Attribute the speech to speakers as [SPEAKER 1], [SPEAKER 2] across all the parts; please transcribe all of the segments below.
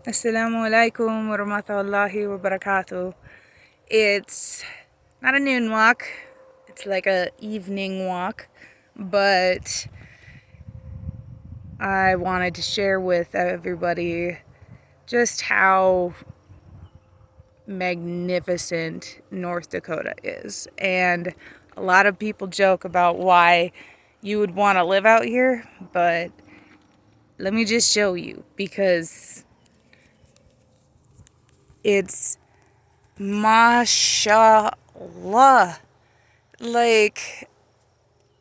[SPEAKER 1] Assalamu alaikum wa rahmatullahi wa barakatuh. It's not a noon walk, it's like a evening walk, but I wanted to share with everybody just how magnificent North Dakota is. And a lot of people joke about why you would want to live out here, but let me just show you because it's mashallah. Like,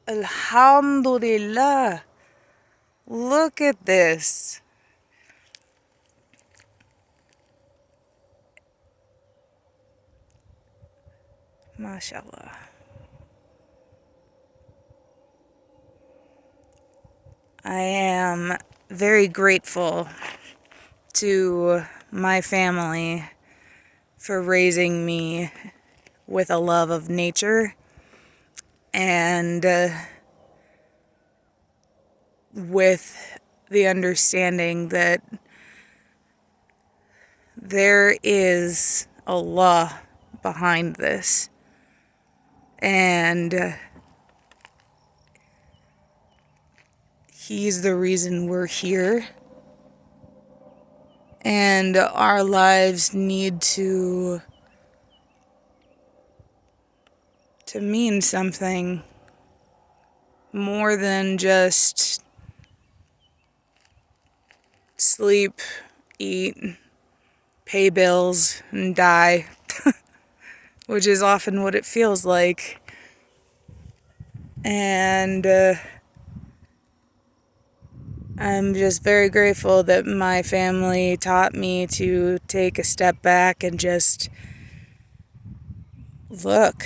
[SPEAKER 1] Alhamdulillah. Look at this. MashaAllah. I am very grateful to my family for raising me with a love of nature and with the understanding that there is Allah behind this. And He's the reason we're here. And our lives need to mean something more than just sleep, eat, pay bills, and die, which is often what it feels like. And I'm just very grateful that my family taught me to take a step back and just look.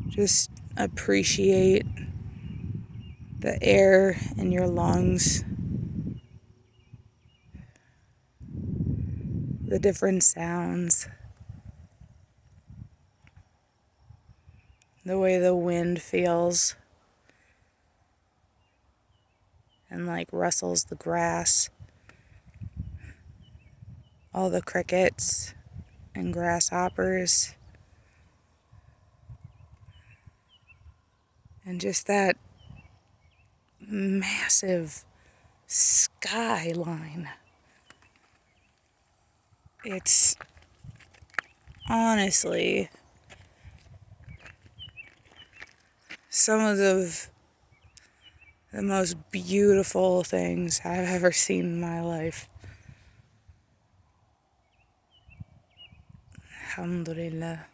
[SPEAKER 1] Just appreciate the air in your lungs, the different sounds, the way the wind feels and like rustles the grass, all the crickets and grasshoppers, and just that massive skyline. It's honestly some of the most beautiful things I've ever seen in my life. Alhamdulillah.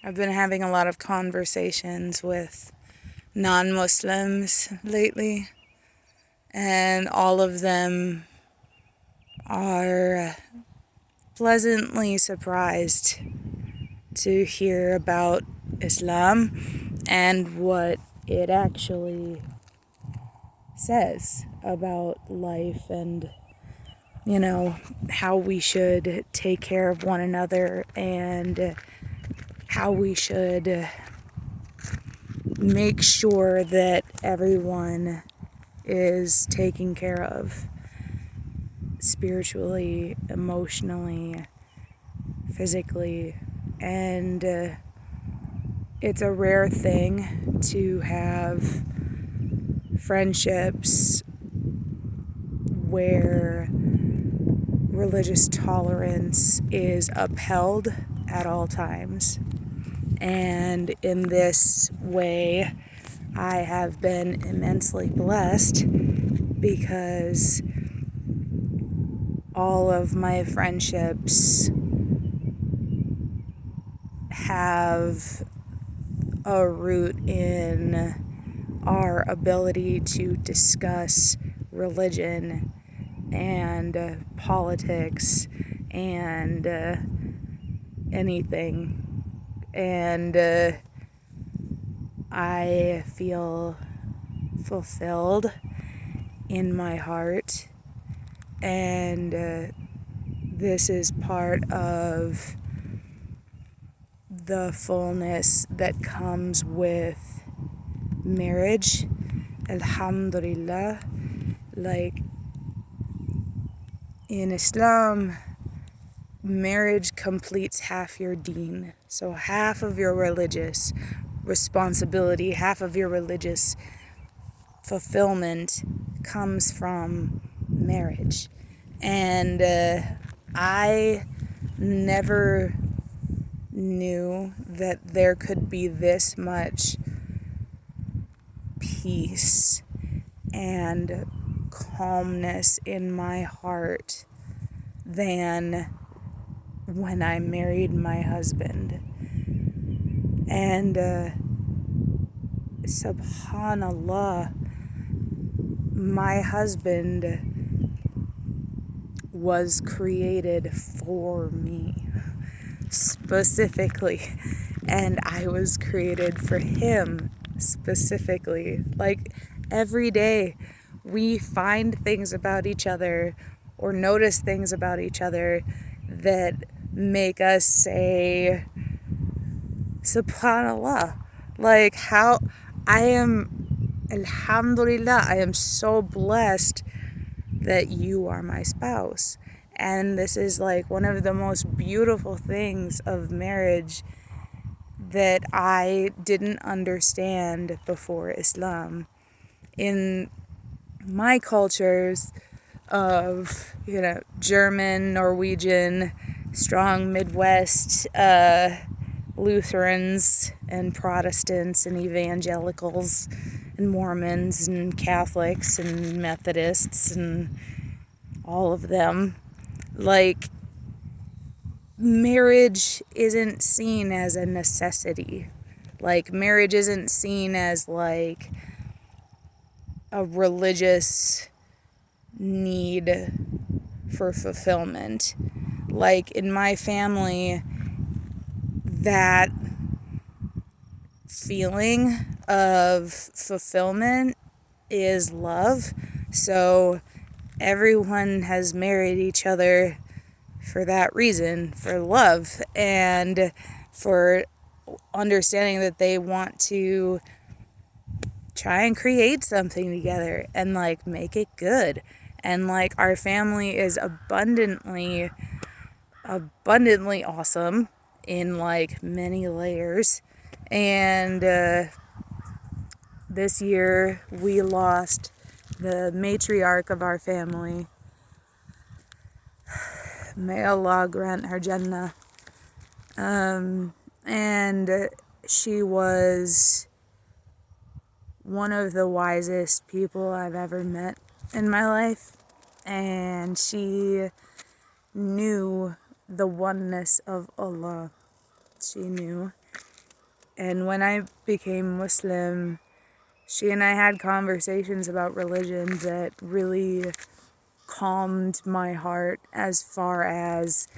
[SPEAKER 1] I've been having a lot of conversations with non-Muslims lately, and all of them are pleasantly surprised to hear about Islam and what it actually says about life and, you know, how we should take care of one another and how we should make sure that everyone is taken care of spiritually, emotionally, physically. And it's a rare thing to have friendships where religious tolerance is upheld at all times. And in this way, I have been immensely blessed because all of my friendships have a root in our ability to discuss religion and politics and anything. And I feel fulfilled in my heart, and this is part of the fullness that comes with marriage, Alhamdulillah, like in Islam, marriage completes half your deen. So half of your religious responsibility, half of your religious fulfillment comes from marriage. And I never knew that there could be this much peace and calmness in my heart than when I married my husband. And subhanallah, my husband was created for me specifically, and I was created for him specifically. Like every day we find things about each other or notice things about each other that make us say subhanallah. Like how I am, Alhamdulillah, I am so blessed that you are my spouse. And this is like one of the most beautiful things of marriage that I didn't understand before Islam. In my cultures of, German, Norwegian, strong Midwest, Lutherans and Protestants and evangelicals and Mormons and Catholics and Methodists and all of them, like, marriage isn't seen as a necessity. Like, marriage isn't seen as like a religious need for fulfillment. Like in my family, that feeling of fulfillment is love. So everyone has married each other for that reason, for love, and for understanding that they want to try and create something together and like make it good. And like our family is abundantly awesome in like many layers. And this year we lost the matriarch of our family. May Allah grant her Jannah. And she was one of the wisest people I've ever met in my life. And she knew the oneness of Allah. She knew. And when I became Muslim, she and I had conversations about religion that really calmed my heart as far as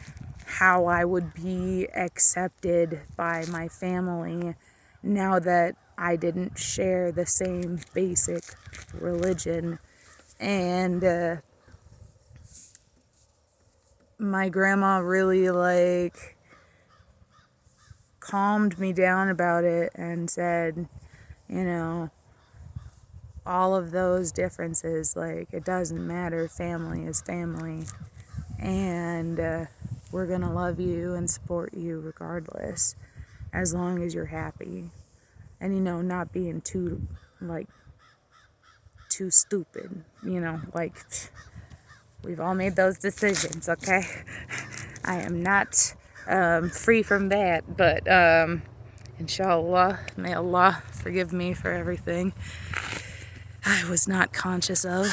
[SPEAKER 1] how I would be accepted by my family now that I didn't share the same basic religion. And my grandma really like calmed me down about it and said, all of those differences, like, it doesn't matter. Family is family. And we're going to love you and support you regardless, as long as you're happy. And, not being too stupid. Like, we've all made those decisions, okay? I am not free from that, but inshallah, may Allah forgive me for everything I was not conscious of.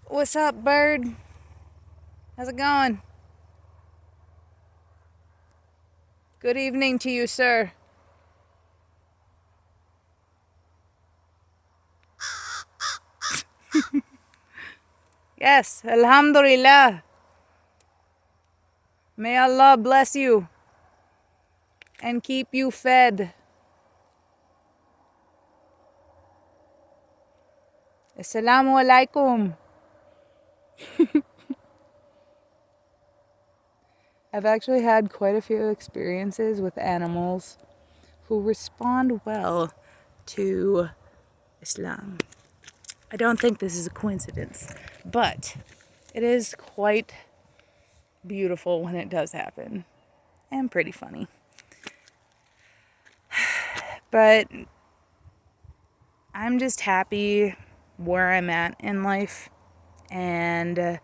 [SPEAKER 1] What's up, bird? How's it going? Good evening to you, sir. Yes, Alhamdulillah. May Allah bless you and keep you fed. Assalamu alaikum. I've actually had quite a few experiences with animals who respond well to Islam. I don't think this is a coincidence, but it is quite beautiful when it does happen, and pretty funny. But I'm just happy where I'm at in life, and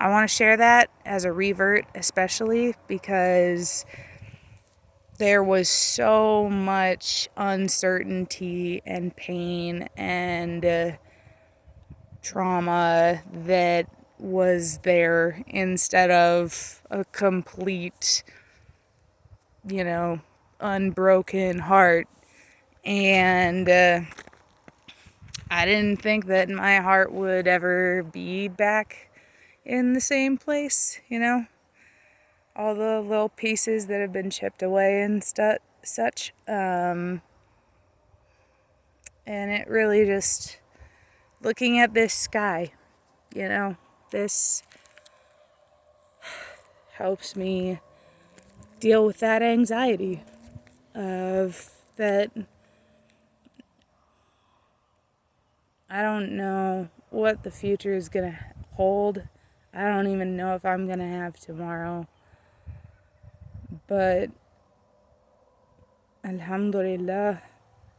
[SPEAKER 1] I want to share that as a revert, especially because there was so much uncertainty and pain and trauma that was there instead of a complete, unbroken heart. And I didn't think that my heart would ever be back in the same place, all the little pieces that have been chipped away and such. And it really just, looking at this sky, this helps me deal with that anxiety of that I don't know what the future is going to hold. I don't even know if I'm going to have tomorrow. But Alhamdulillah,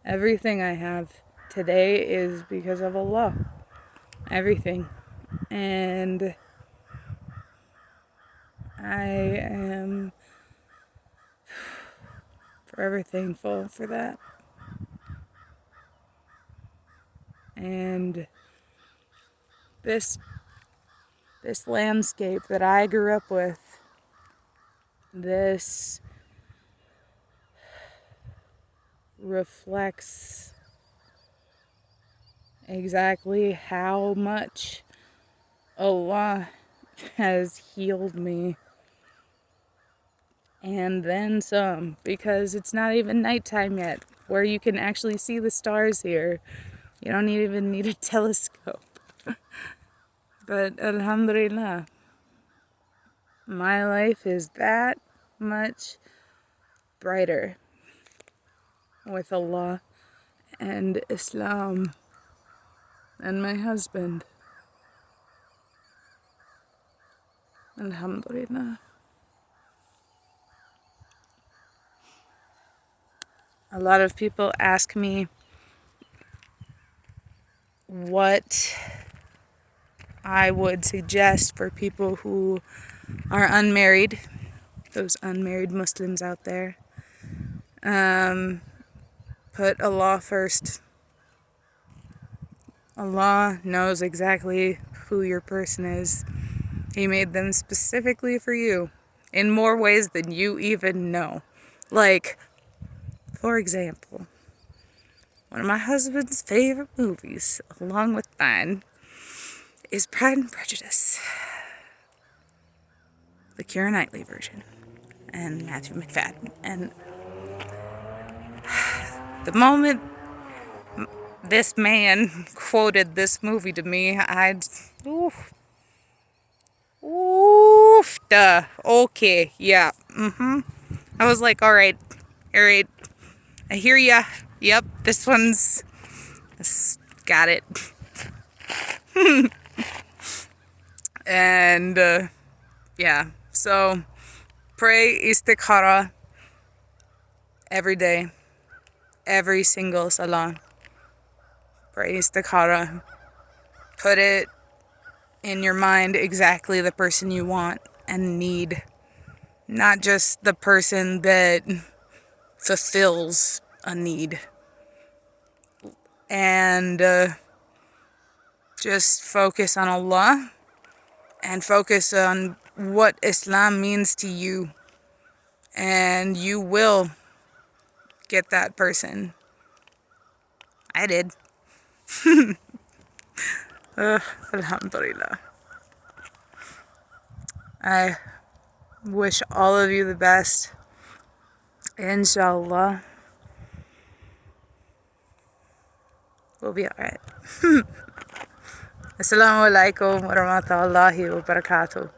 [SPEAKER 1] everything I have today is because of Allah. Everything. And I am forever thankful for that. And this landscape that I grew up with, this reflects exactly how much Allah has healed me. And then some, because it's not even nighttime yet, where you can actually see the stars here. You don't even need a telescope. But Alhamdulillah, my life is that much brighter with Allah and Islam and my husband. Alhamdulillah. A lot of people ask me what I would suggest for people who are unmarried, those unmarried Muslims out there. Put Allah first. Allah knows exactly who your person is. He made them specifically for you in more ways than you even know. Like, for example, one of my husband's favorite movies, along with mine, is Pride and Prejudice. The Keira Knightley version. And Matthew McFadden. And the moment this man quoted this movie to me, okay, yeah, I was like, all right, I hear ya. Yep, this got it. And, yeah, so pray istikhara every day, every single salah. Pray istikhara. Put it in your mind exactly the person you want and need. Not just the person that fulfills a need. And just focus on Allah and focus on what Islam means to you. And you will get that person. I did. Alhamdulillah. I wish all of you the best. Inshallah. We'll be alright. Assalamu alaikum wa rahmatullahi wa barakatuh.